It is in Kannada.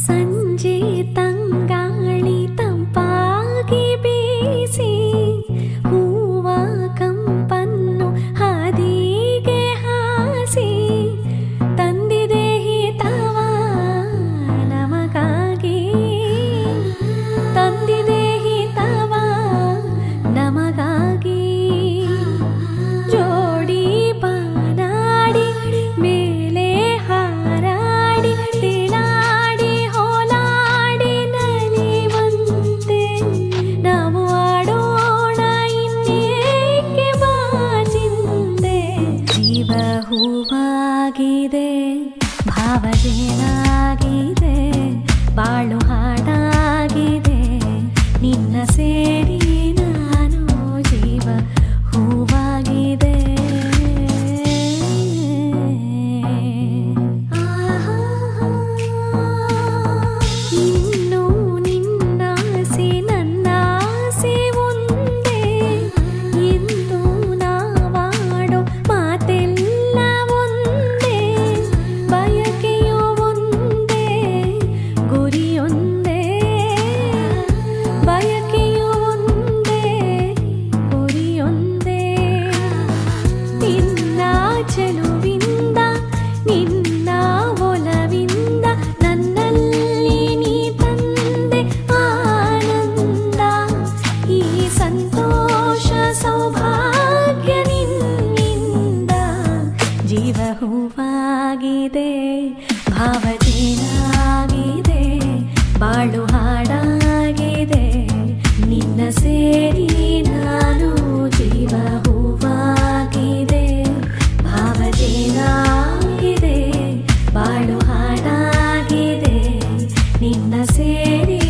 ಸಂಜೆ ತಂಗಾಳಿ ತಂಪಾಗಿ ಬೀಸಿ ಹೂವ ಕಂಪನ್ನು ಹಾದಿಗೆ ಹಾಸಿ ತಂದಿದೆ ಹಿತವ ನಮಗಾಗಿ, ತಂದಿದೆ ಹಿತವ ನಮಗಾಗಿ. ಜೋಡಿ ಬಾನಾಡಿ ಮೇಲೆ ಹಾರಾಡಿ ತೇಲಾಡಿ ಹೋಲಾಡಿ ನಲಿವಂತೆ ನಾವು ಆಡೋಣ ಇನ್ನೇಕೆ ಬಾಚಿಂದೆ. ಜೀವ ಹೂವಾಗಿದೆ, ಭಾವಜೇನಾಗಿದೆ, ಬಾಳು ಹಾಡಾಗಿದೆ, ನಿನ್ನ ಸೇರಿ ನಾನು ಜೀವ ಹೂವಾಗಿದೆ. ಇನ್ನು ನಿನ್ನಾಸೆ ನನ್ನಾಸೆ ಒಂದೇ, ಎಂದು ನಾವಾಡೋ ಮಾತೆಲ್ಲ ಒಂದೇ, ಬಯಕೆಯೋ ಒಂದೇ, ಗುರಿಯೊಂದೇ, ಬಯಕೆಯೋ ಒಂದೇ, ಗುರಿಯೊಂದೇ. ನಿನ್ನ ಚೆಲುವಿಂದ ನಿನ್ನ ಒಲವಿಂದ ನನ್ನಲ್ಲಿ ನೀ ತಂದೆ ಆನಂದ. ಈ ಸಂತೋಷ ಸೌಭಾಗ್ಯ ನಿನ್ನಿಂದ. ಜೀವ ಹೂವಾಗಿದೆ, ಭಾವಜೇನಾಗಿದೆ, ಬಾಳು ಹಾಡಾಗಿದೆ, ನಿನ್ನ ಸೇರಿ ನಾನು ಜೀವ ಹೂವಾಗಿದೆ, ಭಾವಜೇನಾಗಿದೆ, ಬಾಳು ಹಾಡಾಗಿದೆ, ನಿನ್ನ ಸೇರಿ